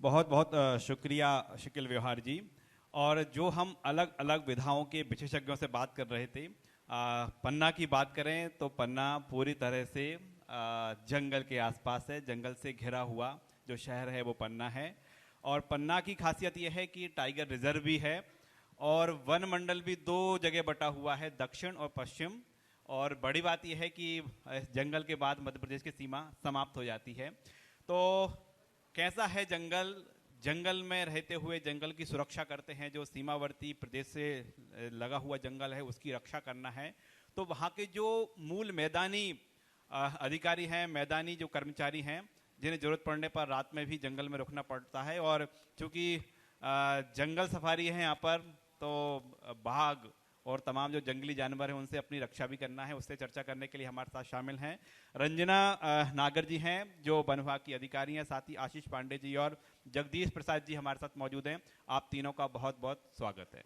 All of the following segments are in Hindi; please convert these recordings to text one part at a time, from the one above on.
बहुत बहुत शुक्रिया शकील व्यवहार जी। और जो हम अलग अलग विधाओं के विशेषज्ञों से बात कर रहे थे, पन्ना की बात करें तो पन्ना पूरी तरह से जंगल के आसपास है, जंगल से घिरा हुआ जो शहर है वो पन्ना है। और पन्ना की खासियत यह है कि टाइगर रिजर्व भी है और वन मंडल भी दो जगह बटा हुआ है, दक्षिण और पश्चिम। और बड़ी बात यह है कि जंगल के बाद मध्य प्रदेश की सीमा समाप्त हो जाती है। तो कैसा है जंगल, जंगल में रहते हुए जंगल की सुरक्षा करते हैं, जो सीमावर्ती प्रदेश से लगा हुआ जंगल है उसकी रक्षा करना है। तो वहाँ के जो मूल मैदानी अधिकारी हैं, मैदानी जो कर्मचारी हैं, जिन्हें जरूरत पड़ने पर रात में भी जंगल में रुकना पड़ता है। और चूंकि जंगल सफारी है यहाँ पर, तो बाघ और तमाम जो जंगली जानवर हैं उनसे अपनी रक्षा भी करना है। उससे चर्चा करने के लिए हमारे साथ शामिल हैं रंजना नागर जी हैं जो वन विभाग की अधिकारी हैं, साथ ही आशीष पांडे जी और जगदीश प्रसाद जी हमारे साथ मौजूद हैं। आप तीनों का बहुत बहुत स्वागत है।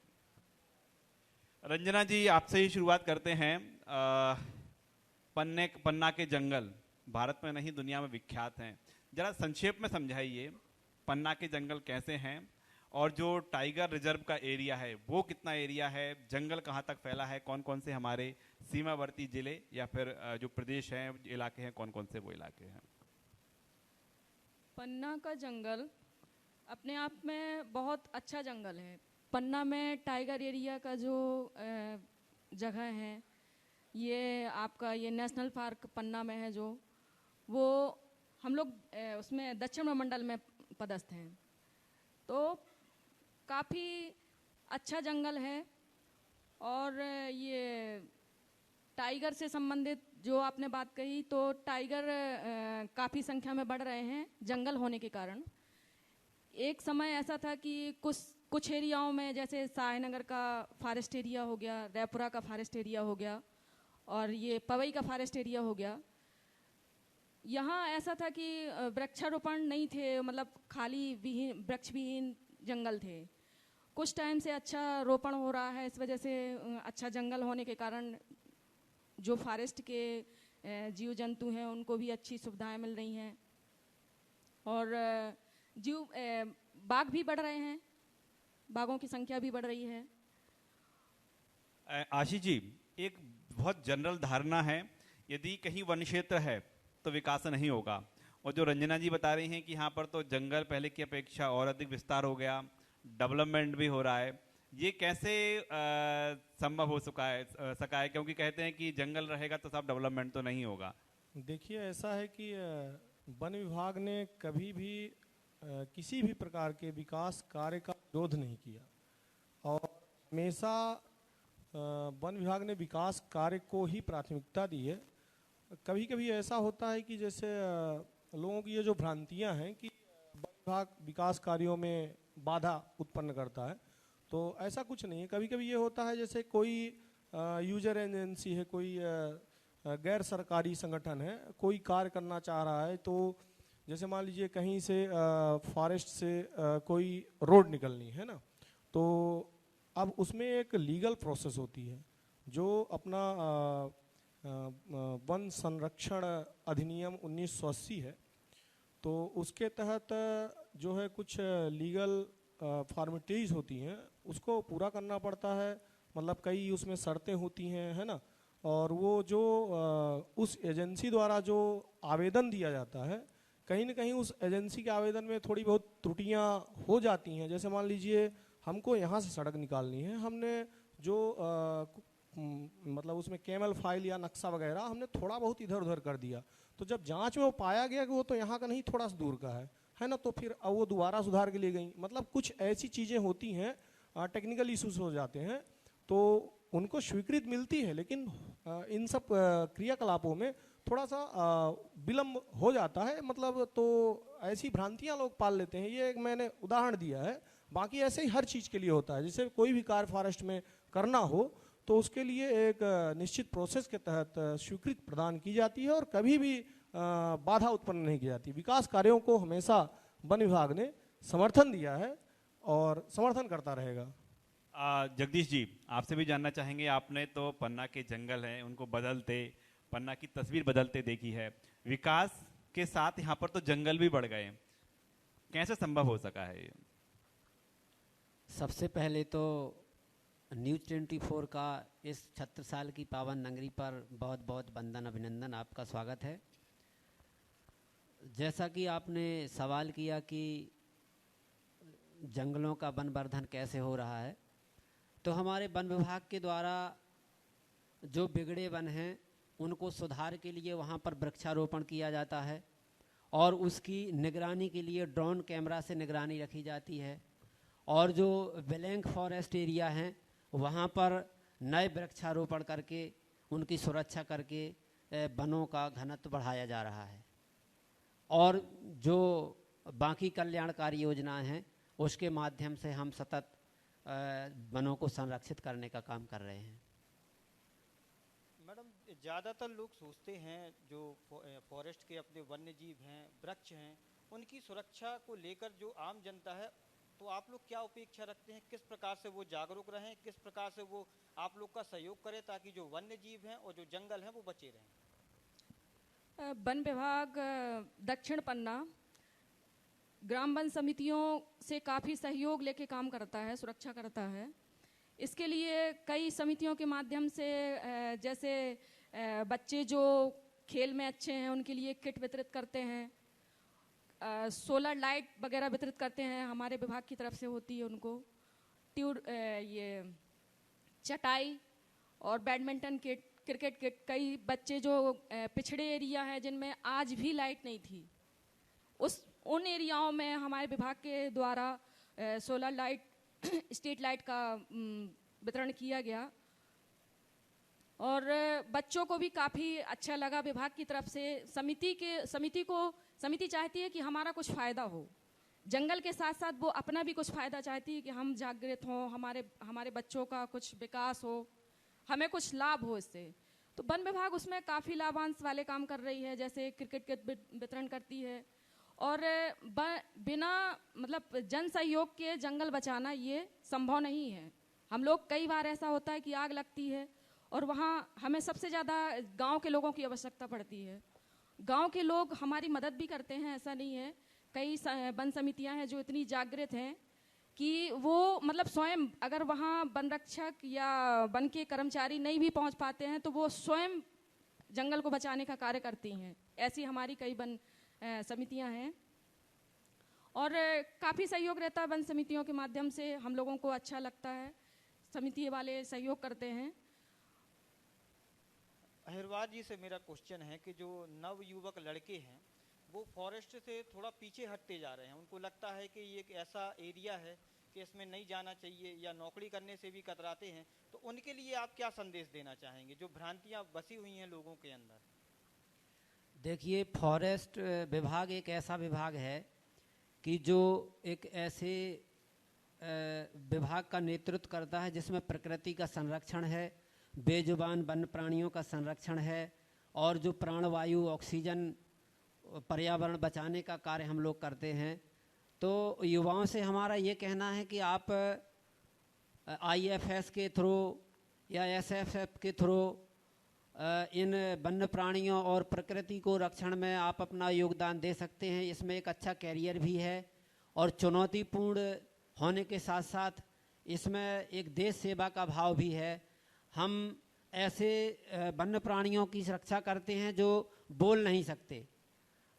रंजना जी, आपसे ही शुरुआत करते हैं। पन्ना के जंगल भारत में नहीं दुनिया में विख्यात हैं। जरा संक्षेप में समझाइए पन्ना के जंगल कैसे हैं और जो टाइगर रिजर्व का एरिया है वो कितना एरिया है, जंगल कहाँ तक फैला है, कौन कौन से हमारे सीमावर्ती जिले या फिर जो प्रदेश हैं, इलाके हैं, कौन कौन से वो इलाके हैं। पन्ना का जंगल अपने आप में बहुत अच्छा जंगल है। पन्ना में टाइगर एरिया का जो जगह है, ये आपका ये नेशनल पार्क पन्ना में है, जो वो हम लोग उसमें दक्षिण मंडल में पदस्थ हैं। तो काफ़ी अच्छा जंगल है। और ये टाइगर से संबंधित जो आपने बात कही, तो टाइगर काफ़ी संख्या में बढ़ रहे हैं जंगल होने के कारण। एक समय ऐसा था कि कुछ एरियाओं में, जैसे सायनगर का फॉरेस्ट एरिया हो गया, रायपुरा का फॉरेस्ट एरिया हो गया और ये पवई का फॉरेस्ट एरिया हो गया, यहाँ ऐसा था कि वृक्षारोपण नहीं थे, मतलब खाली वृक्ष विहीन जंगल थे। कुछ टाइम से अच्छा रोपण हो रहा है, इस वजह से अच्छा जंगल होने के कारण जो फॉरेस्ट के जीव जंतु हैं उनको भी अच्छी सुविधाएं मिल रही हैं। और बाघ भी बढ़ रहे हैं, बाघों की संख्या भी बढ़ रही है। आशीष जी, एक बहुत जनरल धारणा है, यदि कहीं वन क्षेत्र है तो विकास नहीं होगा। और जो रंजना जी बता रही हैं कि यहाँ पर तो जंगल पहले की अपेक्षा और अधिक विस्तार हो गया, डेवलपमेंट भी हो रहा है, ये कैसे संभव हो सका है? क्योंकि कहते हैं कि जंगल रहेगा तो सब डेवलपमेंट तो नहीं होगा। देखिए, ऐसा है कि वन विभाग ने कभी भी किसी भी प्रकार के विकास कार्य का विरोध नहीं किया और हमेशा वन विभाग ने विकास कार्य को ही प्राथमिकता दी है। कभी कभी ऐसा होता है कि जैसे लोगों की ये जो भ्रांतियां हैं कि वन विभाग विकास कार्यों में बाधा उत्पन्न करता है, तो ऐसा कुछ नहीं है। कभी कभी ये होता है जैसे कोई यूजर एजेंसी है, कोई गैर सरकारी संगठन है, कोई कार्य करना चाह रहा है, तो जैसे मान लीजिए कहीं से फॉरेस्ट से कोई रोड निकलनी है ना, तो अब उसमें एक लीगल प्रोसेस होती है जो अपना वन संरक्षण अधिनियम 1980 है। तो उसके तहत जो है कुछ लीगल फॉर्मेलिटीज होती हैं, उसको पूरा करना पड़ता है। मतलब कई उसमें शर्तें होती हैं, है ना। और वो जो उस एजेंसी द्वारा जो आवेदन दिया जाता है, कहीं ना कहीं उस एजेंसी के आवेदन में थोड़ी बहुत त्रुटियां हो जाती हैं। जैसे मान लीजिए हमको यहाँ से सड़क निकालनी है, हमने जो मतलब उसमें कैमल फाइल या नक्शा वगैरह हमने थोड़ा बहुत इधर उधर कर दिया, तो जब जांच में वो पाया गया कि वो तो यहाँ का नहीं, थोड़ा सा दूर का है ना, तो फिर अब वो दोबारा सुधार के लिए गई। मतलब कुछ ऐसी चीज़ें होती हैं, टेक्निकल इश्यूज हो जाते हैं, तो उनको स्वीकृति मिलती है, लेकिन इन सब क्रियाकलापों में थोड़ा सा विलम्ब हो जाता है। मतलब तो ऐसी भ्रांतियां लोग पाल लेते हैं। ये एक मैंने उदाहरण दिया है, बाकी ऐसे ही हर चीज़ के लिए होता है। जैसे कोई भी कार्य फॉरेस्ट में करना हो तो उसके लिए एक निश्चित प्रोसेस के तहत स्वीकृति प्रदान की जाती है और कभी भी बाधा उत्पन्न नहीं की जाती। विकास कार्यों को हमेशा वन विभाग ने समर्थन दिया है और समर्थन करता रहेगा। जगदीश जी, आपसे भी जानना चाहेंगे, आपने तो पन्ना के जंगल हैं उनको बदलते, पन्ना की तस्वीर बदलते देखी है, विकास के साथ यहाँ पर तो जंगल भी बढ़ गए, कैसे संभव हो सका है ये? सबसे पहले तो न्यूज़ 24 का इस 76 साल की पावन नगरी पर बहुत बहुत वंदन अभिनंदन, आपका स्वागत है। जैसा कि आपने सवाल किया कि जंगलों का वनवर्धन कैसे हो रहा है, तो हमारे वन विभाग के द्वारा जो बिगड़े वन हैं उनको सुधार के लिए वहाँ पर वृक्षारोपण किया जाता है और उसकी निगरानी के लिए ड्रोन कैमरा से निगरानी रखी जाती है। और जो ब्लैंक फॉरेस्ट एरिया हैं वहाँ पर नए वृक्षारोपण करके उनकी सुरक्षा करके वनों का घनत्व बढ़ाया जा रहा है। और जो बाकी कल्याणकारी योजनाएं हैं उसके माध्यम से हम सतत वनों को संरक्षित करने का काम कर रहे हैं। मैडम, ज़्यादातर लोग सोचते हैं जो फॉरेस्ट के अपने वन्य जीव हैं, वृक्ष हैं, उनकी सुरक्षा को लेकर जो आम जनता है, तो आप लोग क्या अपेक्षा रखते हैं? किस प्रकार से वो जागरूक रहें, किस प्रकार से वो आप लोग का सहयोग करें ताकि जो वन्य जीव हैं और जो जंगल हैं वो बचे रहें? वन विभाग दक्षिण पन्ना ग्राम वन समितियों से काफ़ी सहयोग लेके काम करता है, सुरक्षा करता है। इसके लिए कई समितियों के माध्यम से जैसे बच्चे जो खेल में अच्छे हैं उनके लिए किट वितरित करते हैं, सोलर लाइट वगैरह वितरित करते हैं, हमारे विभाग की तरफ से होती है उनको। ये चटाई और बैडमिंटन किट, क्रिकेट किट। कई बच्चे जो पिछड़े एरिया हैं जिनमें आज भी लाइट नहीं थी, उन एरियाओं में हमारे विभाग के द्वारा सोलर लाइट, स्ट्रीट लाइट का वितरण किया गया और बच्चों को भी काफ़ी अच्छा लगा। विभाग की तरफ से समिति चाहती है कि हमारा कुछ फ़ायदा हो, जंगल के साथ साथ वो अपना भी कुछ फ़ायदा चाहती है कि हम जागृत हों, हमारे बच्चों का कुछ विकास हो, हमें कुछ लाभ हो इससे। तो वन विभाग उसमें काफ़ी लाभांश वाले काम कर रही है, जैसे क्रिकेट किट वितरण करती है। और बिना मतलब जन सहयोग के जंगल बचाना ये संभव नहीं है। हम लोग कई बार ऐसा होता है कि आग लगती है और वहाँ हमें सबसे ज़्यादा गांव के लोगों की आवश्यकता पड़ती है। गांव के लोग हमारी मदद भी करते हैं, ऐसा नहीं है। कई वन समितियां हैं जो इतनी जागृत हैं कि वो मतलब स्वयं, अगर वहाँ वन रक्षक या वन के कर्मचारी नहीं भी पहुँच पाते हैं तो वो स्वयं जंगल को बचाने का कार्य करती हैं। ऐसी हमारी कई वन समितियां हैं और काफ़ी सहयोग रहता है वन समितियों के माध्यम से। हम लोगों को अच्छा लगता है, समिति वाले सहयोग करते हैं। अहिरवार जी से मेरा क्वेश्चन है कि जो नव युवक लड़के हैं वो फॉरेस्ट से थोड़ा पीछे हटते जा रहे हैं, उनको लगता है कि ये एक ऐसा एरिया है कि इसमें नहीं जाना चाहिए या नौकरी करने से भी कतराते हैं, तो उनके लिए आप क्या संदेश देना चाहेंगे, जो भ्रांतियाँ बसी हुई हैं लोगों के अंदर? देखिए, फॉरेस्ट विभाग एक ऐसा विभाग है कि जो एक ऐसे विभाग का नेतृत्व करता है जिसमें प्रकृति का संरक्षण है, बेजुबान वन्य प्राणियों का संरक्षण है और जो प्राणवायु, ऑक्सीजन, पर्यावरण बचाने का कार्य हम लोग करते हैं। तो युवाओं से हमारा ये कहना है कि आप IFS के थ्रू या SFF के थ्रू इन वन्य प्राणियों और प्रकृति को रक्षण में आप अपना योगदान दे सकते हैं। इसमें एक अच्छा कैरियर भी है और चुनौतीपूर्ण होने के साथ साथ इसमें एक देश सेवा का भाव भी है। हम ऐसे वन्य प्राणियों की रक्षा करते हैं जो बोल नहीं सकते,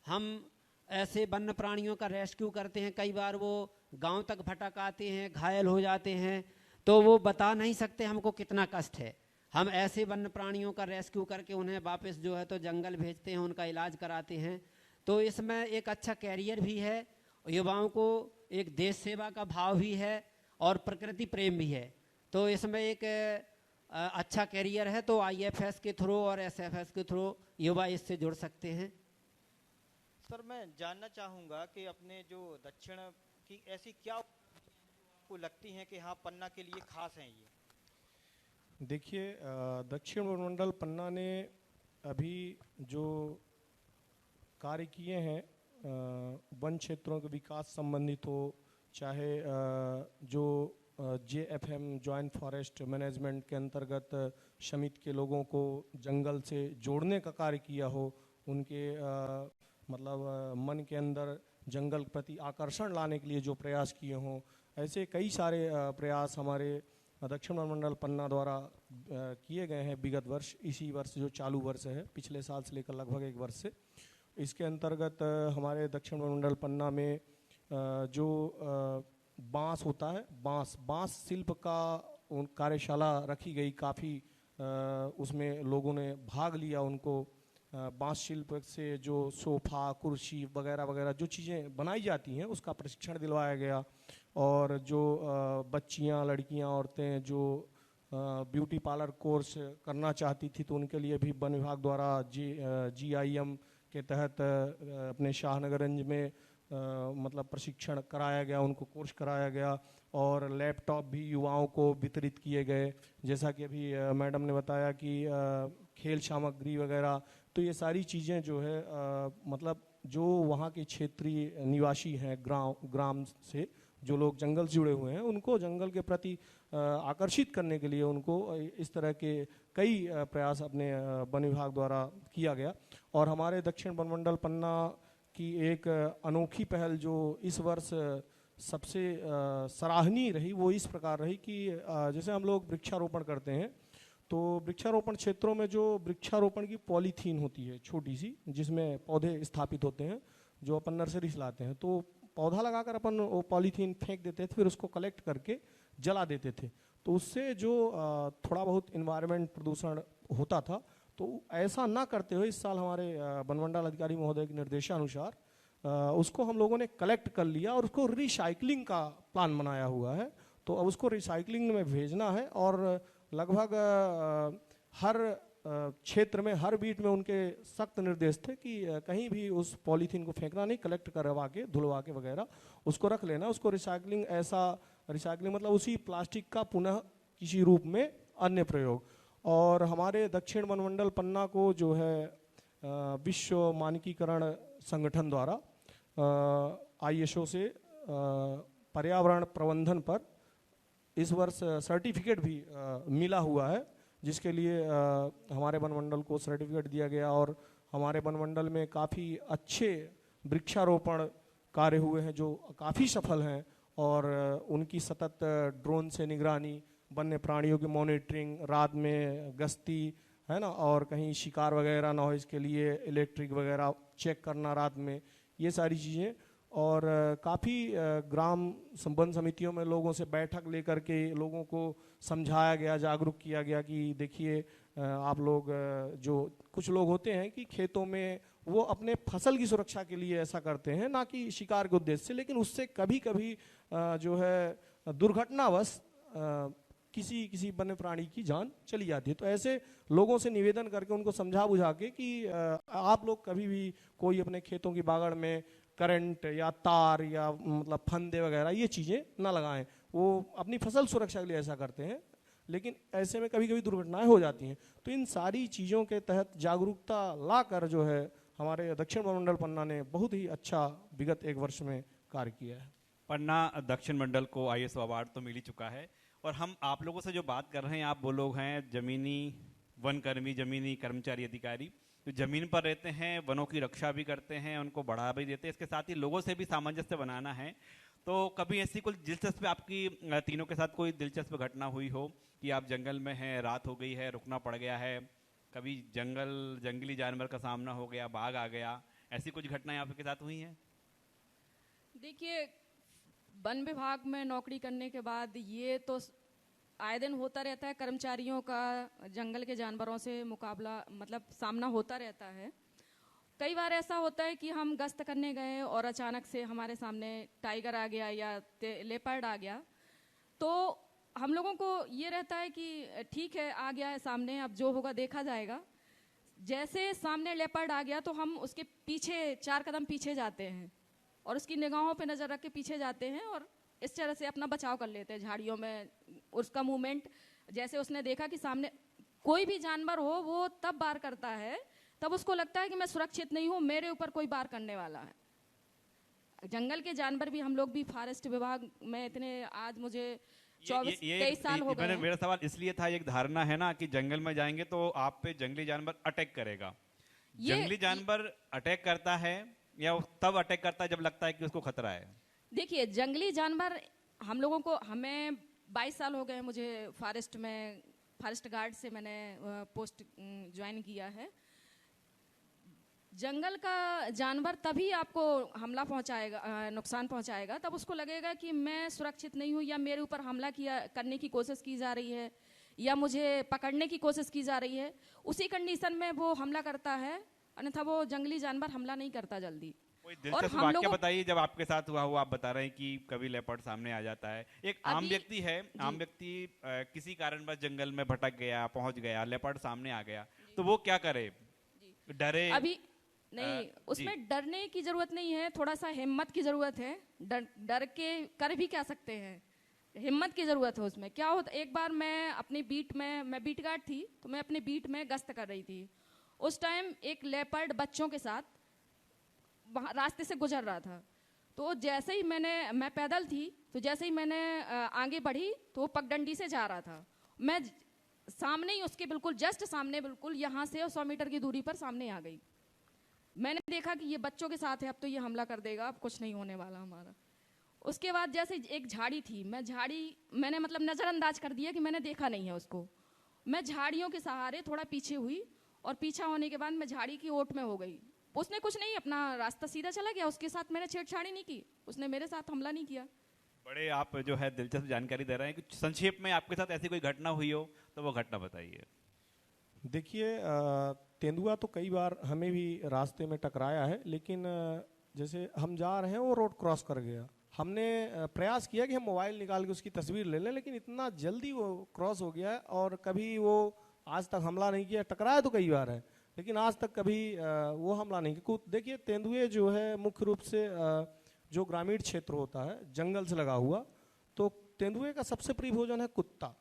हम ऐसे वन्य प्राणियों का रेस्क्यू करते हैं। कई बार वो गांव तक भटक आते हैं, घायल हो जाते हैं, तो वो बता नहीं सकते हमको कितना कष्ट है। हम ऐसे वन्य प्राणियों का रेस्क्यू करके उन्हें वापस जो है तो जंगल भेजते हैं, उनका इलाज कराते हैं। तो इसमें एक अच्छा कैरियर भी है, युवाओं को एक देश सेवा का भाव भी है और प्रकृति प्रेम भी है। तो इसमें एक अच्छा कैरियर है। तो IFS के थ्रू और SFS के थ्रू युवा इससे जुड़ सकते हैं। सर, मैं जानना चाहूँगा कि अपने जो दक्षिण की ऐसी क्या आपको लगती हैं कि हाँ पन्ना के लिए खास हैं ये? देखिए, दक्षिण वनमंडल पन्ना ने अभी जो कार्य किए हैं वन क्षेत्रों के विकास संबंधित हो, चाहे जो JFM जॉइंट फॉरेस्ट मैनेजमेंट के अंतर्गत समिति के लोगों को जंगल से जोड़ने का कार्य किया हो, उनके मतलब मन के अंदर जंगल के प्रति आकर्षण लाने के लिए जो प्रयास किए हों, ऐसे कई सारे प्रयास हमारे दक्षिण मंडल पन्ना द्वारा किए गए हैं विगत वर्ष, इसी वर्ष जो चालू वर्ष है, पिछले साल से लेकर लगभग एक वर्ष से। इसके अंतर्गत हमारे दक्षिण मंडल पन्ना में जो बांस होता है, बांस शिल्प का कार्यशाला रखी गई, काफ़ी उसमें लोगों ने भाग लिया। उनको बांस शिल्प से जो सोफ़ा, कुर्सी वगैरह वगैरह जो चीज़ें बनाई जाती हैं उसका प्रशिक्षण दिलवाया गया। और जो बच्चियां, लड़कियां, औरतें जो ब्यूटी पार्लर कोर्स करना चाहती थी तो उनके लिए भी वन विभाग द्वारा GIM के तहत अपने शाहनगरगंज में मतलब प्रशिक्षण कराया गया, उनको कोर्स कराया गया। और लैपटॉप भी युवाओं को वितरित किए गए, जैसा कि अभी मैडम ने बताया कि खेल सामग्री वगैरह। तो ये सारी चीज़ें जो है मतलब जो वहाँ के क्षेत्रीय निवासी हैं, ग्राम से जो लोग जंगल से जुड़े हुए हैं, उनको जंगल के प्रति आकर्षित करने के लिए उनको इस तरह के कई प्रयास अपने वन विभाग द्वारा किया गया। और हमारे दक्षिण वन मंडल पन्ना की एक अनोखी पहल जो इस वर्ष सबसे सराहनीय रही, वो इस प्रकार रही कि जैसे हम लोग वृक्षारोपण करते हैं तो वृक्षारोपण क्षेत्रों में जो वृक्षारोपण की पॉलीथीन होती है छोटी सी, जिसमें पौधे स्थापित होते हैं, जो अपन नर्सरी से लाते हैं, तो पौधा लगाकर अपन वो पॉलीथीन फेंक देते थे, फिर उसको कलेक्ट करके जला देते थे। तो उससे जो थोड़ा बहुत इन्वायरमेंट प्रदूषण होता था, तो ऐसा ना करते हुए इस साल हमारे वन मंडल अधिकारी महोदय के निर्देशानुसार उसको हम लोगों ने कलेक्ट कर लिया और उसको रिसाइकलिंग का प्लान बनाया हुआ है। तो अब उसको रिसाइकलिंग में भेजना है और लगभग हर क्षेत्र में, हर बीट में उनके सख्त निर्देश थे कि कहीं भी उस पॉलीथीन को फेंकना नहीं, कलेक्ट करवा के, धुलवा के वगैरह उसको रख लेना। उसको रिसाइकलिंग, ऐसा रिसाइकलिंग मतलब उसी प्लास्टिक का पुनः किसी रूप में अन्य प्रयोग। और हमारे दक्षिण वन मंडल पन्ना को जो है विश्व मानकीकरण संगठन द्वारा ISO से पर्यावरण प्रबंधन पर इस वर्ष सर्टिफिकेट भी मिला हुआ है, जिसके लिए हमारे वन मंडल को सर्टिफिकेट दिया गया। और हमारे वन मंडल में काफ़ी अच्छे वृक्षारोपण कार्य हुए हैं जो काफ़ी सफल हैं। और उनकी सतत ड्रोन से निगरानी, वन्य प्राणियों की मॉनिटरिंग, रात में गश्ती है ना, और कहीं शिकार वगैरह ना हो इसके लिए इलेक्ट्रिक वगैरह चेक करना रात में, ये सारी चीज़ें। और काफ़ी ग्राम वन समितियों में लोगों से बैठक लेकर के लोगों को समझाया गया, जागरूक किया गया कि देखिए आप लोग, जो कुछ लोग होते हैं कि खेतों में वो अपने फसल की सुरक्षा के लिए ऐसा करते हैं, ना कि शिकार के उद्देश्य से, लेकिन उससे कभी कभी जो है दुर्घटनावश किसी वन्य प्राणी की जान चली जाती है। तो ऐसे लोगों से निवेदन करके उनको समझा बुझा के कि आप लोग कभी भी कोई अपने खेतों की बागड़ में करंट या तार या मतलब फंदे वगैरह ये चीज़ें ना लगाएं। वो अपनी फसल सुरक्षा के लिए ऐसा करते हैं, लेकिन ऐसे में कभी कभी दुर्घटनाएं हो जाती हैं। तो इन सारी चीज़ों के तहत जागरूकता लाकर जो है हमारे दक्षिण मंडल पन्ना ने बहुत ही अच्छा विगत एक वर्ष में कार्य किया है। पन्ना दक्षिण मंडल को ISO अवार्ड तो मिल ही चुका है। और हम आप लोगों से जो बात कर रहे हैं, आप वो लोग हैं जमीनी वन कर्मी, जमीनी कर्मचारी अधिकारी, जो जमीन पर रहते हैं, वनों की रक्षा भी करते हैं, उनको बढ़ावा भी देते हैं, इसके साथ ही लोगों से भी सामंजस्य बनाना है। तो कभी ऐसी कोई दिलचस्प, आपकी तीनों के साथ कोई दिलचस्प घटना हुई हो कि आप जंगल में हैं, रात हो गई है, रुकना पड़ गया है, कभी जंगली जानवर का सामना हो गया, बाघ आ गया, ऐसी कुछ घटनाएं आपके साथ हुई हैं? देखिए, वन विभाग में नौकरी करने के बाद ये तो आए दिन होता रहता है, कर्मचारियों का जंगल के जानवरों से मुकाबला मतलब सामना होता रहता है। कई बार ऐसा होता है कि हम गश्त करने गए और अचानक से हमारे सामने टाइगर आ गया या लेपर्ड आ गया, तो हम लोगों को ये रहता है कि ठीक है, आ गया है सामने, अब जो होगा देखा जाएगा। जैसे सामने लेपर्ड आ गया तो हम उसके पीछे 4 कदम पीछे जाते हैं और उसकी निगाहों पे नज़र रख के पीछे जाते हैं और इस तरह से अपना बचाव कर लेते हैं झाड़ियों में। उसका मूवमेंट, जैसे उसने देखा कि सामने कोई भी जानवर हो, वो तब वार करता है, तब उसको लगता है कि मैं सुरक्षित नहीं हूँ, मेरे ऊपर कोई वार करने वाला है। जंगल के जानवर भी, हम लोग भी फॉरेस्ट विभाग में इतने, आज मुझे 23 साल हो गए। मेरा सवाल इसलिए था, एक धारणा है ना कि जंगल में जाएंगे तो आप पे जंगली जानवर अटैक करेगा। जंगली जानवर अटैक करता है, या वो तब अटैक करता है जब लगता है कि उसको खतरा है? देखिए, जंगली जानवर हम लोगों को, हमें 22 साल हो गए मुझे फॉरेस्ट गार्ड से मैंने पोस्ट ज्वाइन किया है। जंगल का जानवर तभी आपको हमला पहुंचाएगा, नुकसान पहुंचाएगा, तब उसको लगेगा कि मैं सुरक्षित नहीं हूं, या मेरे ऊपर हमला करने की कोशिश की जा रही है, या मुझे पकड़ने की कोशिश की जा रही है। उसी कंडीशन में वो हमला करता है, अन्यथा वो जंगली जानवर हमला नहीं करता जल्दी। कोई दिलचस्प वाक्य बताइए जब आपके साथ हुआ हो। आप बता रहे हैं कि कभी लेपर्ड सामने आ जाता है। एक आम व्यक्ति है, आम व्यक्ति किसी कारणवश जंगल में भटक गया, पहुंच गया, लेपर्ड सामने आ गया, तो वो क्या करे? डरे? अभी नहीं, उसमें डरने की जरूरत नहीं है, थोड़ा सा हिम्मत की जरूरत है। डर के कर भी क्या सकते हैं, हिम्मत की जरूरत है उसमें। क्या होता, एक बार मैं अपनी बीट में, मैं बीट गार्ड थी, तो मैं अपनी बीट में गश्त कर रही थी। उस टाइम एक लेपर्ड बच्चों के साथ रास्ते से गुजर रहा था। तो जैसे ही मैं पैदल थी, तो जैसे ही मैंने आगे बढ़ी तो वो पगडंडी से जा रहा था। मैं सामने ही उसके बिल्कुल जस्ट सामने, बिल्कुल यहाँ से 100 मीटर की दूरी पर सामने आ गई। मैंने देखा कि ये बच्चों के साथ है, अब तो ये हमला कर देगा, अब कुछ नहीं होने वाला हमारा। उसके बाद जैसे एक झाड़ी थी, मैंने मतलब नज़रअंदाज कर दिया कि मैंने देखा नहीं है उसको। मैं झाड़ियों के सहारे थोड़ा पीछे हुई, और पीछा होने के बाद मैं झाड़ी की ओट में हो गई। उसने कुछ नहीं, अपना रास्ता सीधा चला गया, उसके साथ मैंने छेड़छाड़ी नहीं की, उसने मेरे साथ हमला नहीं किया। बड़े आप जो है दिलचस्प जानकारी दे रहे हैं। कुछ संक्षेप में आपके साथ ऐसी कोई घटना हुई हो तो वो घटना बताइए। देखिए, तेंदुआ तो कई बार हमें भी रास्ते में टकराया है, लेकिन जैसे हम जा रहे हैं, वो रोड क्रॉस कर गया। हमने प्रयास किया कि हम मोबाइल निकाल के उसकी तस्वीर ले लें, लेकिन इतना जल्दी वो क्रॉस हो गया है, और कभी वो आज तक हमला नहीं किया। टकराया तो कई बार है, लेकिन आज तक कभी वो हमला नहीं किया। देखिए, तेंदुए जो है मुख्य रूप से जो ग्रामीण क्षेत्र होता है जंगल से लगा हुआ, तो तेंदुए का सबसे प्रिय भोजन है कुत्ता।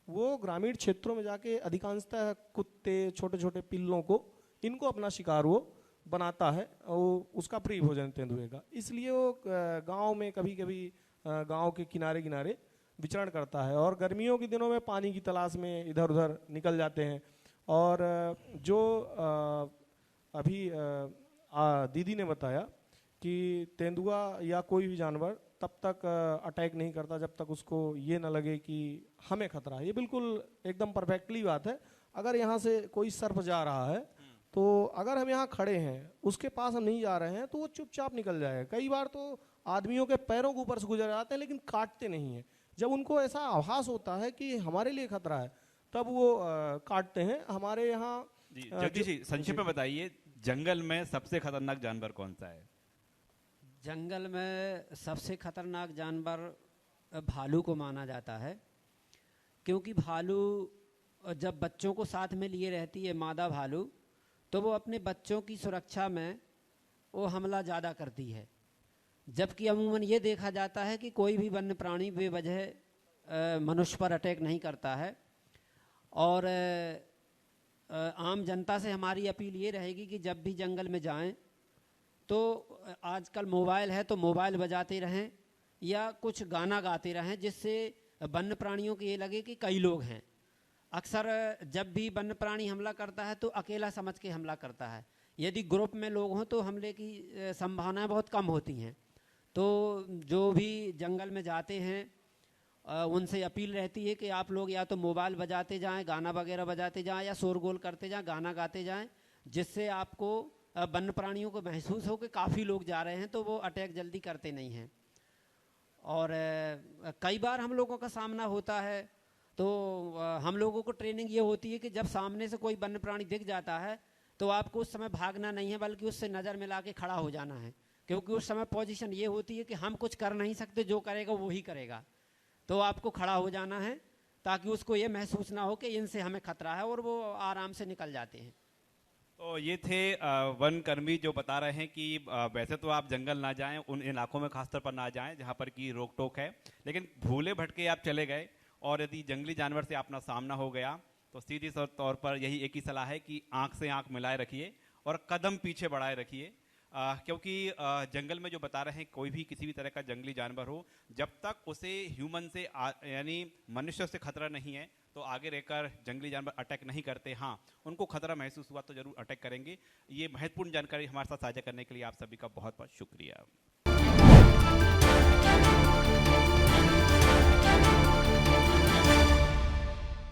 वो ग्रामीण क्षेत्रों में जाके अधिकांशतः कुत्ते, छोटे छोटे पिल्लों को, इनको अपना शिकार वो बनाता है, और उसका प्रिय भोजन तेंदुए का। इसलिए वो गांव में कभी कभी गांव के किनारे किनारे विचरण करता है, और गर्मियों के दिनों में पानी की तलाश में इधर उधर निकल जाते हैं। और जो अभी दीदी ने बताया कि तेंदुआ या कोई भी जानवर तब तक अटैक नहीं करता जब तक उसको ये ना लगे कि हमें खतरा है। ये बिल्कुल एकदम परफेक्टली बात है। अगर यहाँ से कोई सर्प जा रहा है, तो अगर हम यहाँ खड़े हैं, उसके पास हम नहीं जा रहे हैं, तो वो चुपचाप निकल जाएगा। कई बार तो आदमियों के पैरों के ऊपर से गुजर जाते हैं, लेकिन काटते नहीं हैं। जब उनको ऐसा आभास होता है कि हमारे लिए खतरा है, तब वो काटते हैं। हमारे यहाँ जगदीश जी, संक्षेप में बताइए, जंगल में सबसे खतरनाक जानवर कौन सा है? जंगल में सबसे खतरनाक जानवर भालू को माना जाता है, क्योंकि भालू जब बच्चों को साथ में लिए रहती है मादा भालू, तो वो अपने बच्चों की सुरक्षा में वो हमला ज़्यादा करती है। जबकि अमूमन ये देखा जाता है कि कोई भी वन्य प्राणी बेवजह मनुष्य पर अटैक नहीं करता है। और आम जनता से हमारी अपील ये रहेगी कि जब भी जंगल में जाएं, तो आजकल मोबाइल है, तो मोबाइल बजाते रहें या कुछ गाना गाते रहें, जिससे वन्य प्राणियों को ये लगे कि कई लोग हैं। अक्सर जब भी वन्य प्राणी हमला करता है तो अकेला समझ के हमला करता है। यदि ग्रुप में लोग हों तो हमले की संभावनाएं बहुत कम होती हैं। तो जो भी जंगल में जाते हैं, उनसे अपील रहती है कि आप लोग या तो मोबाइल बजाते जाएं, गाना वगैरह बजाते जाएं, या शोरगुल करते जाएं, गाना गाते जाएं, जिससे आपको वन्य प्राणियों को महसूस हो कि काफ़ी लोग जा रहे हैं, तो वो अटैक जल्दी करते नहीं हैं। और कई बार हम लोगों का सामना होता है, तो हम लोगों को ट्रेनिंग ये होती है कि जब सामने से कोई वन्य प्राणी दिख जाता है, तो आपको उस समय भागना नहीं है, बल्कि उससे नज़र मिला के खड़ा हो जाना है। क्योंकि उस समय पोजीशन ये होती है कि हम कुछ कर नहीं सकते, जो करेगा वो ही करेगा। तो आपको खड़ा हो जाना है ताकि उसको ये महसूस ना हो कि इनसे हमें खतरा है, और वो आराम से निकल जाते हैं। तो ये थे वन कर्मी जो बता रहे हैं कि वैसे तो आप जंगल ना जाएं, उन इलाकों में खासतौर पर ना जाएं जहां पर की रोक टोक है, लेकिन भूले भटके आप चले गए और यदि जंगली जानवर से अपना सामना हो गया, तो सीधी तौर पर यही एक ही सलाह है कि आंख से आंख मिलाए रखिए और कदम पीछे बढ़ाए रखिए। क्योंकि जंगल में जो बता रहे हैं, कोई भी किसी भी तरह का जंगली जानवर हो, जब तक उसे ह्यूमन से यानी मनुष्य से खतरा नहीं है, तो आगे रहकर जंगली जानवर अटैक नहीं करते। हाँ, उनको खतरा महसूस हुआ तो जरूर अटैक करेंगे। ये महत्वपूर्ण जानकारी हमारे साथ साझा करने के लिए आप सभी का बहुत बहुत शुक्रिया।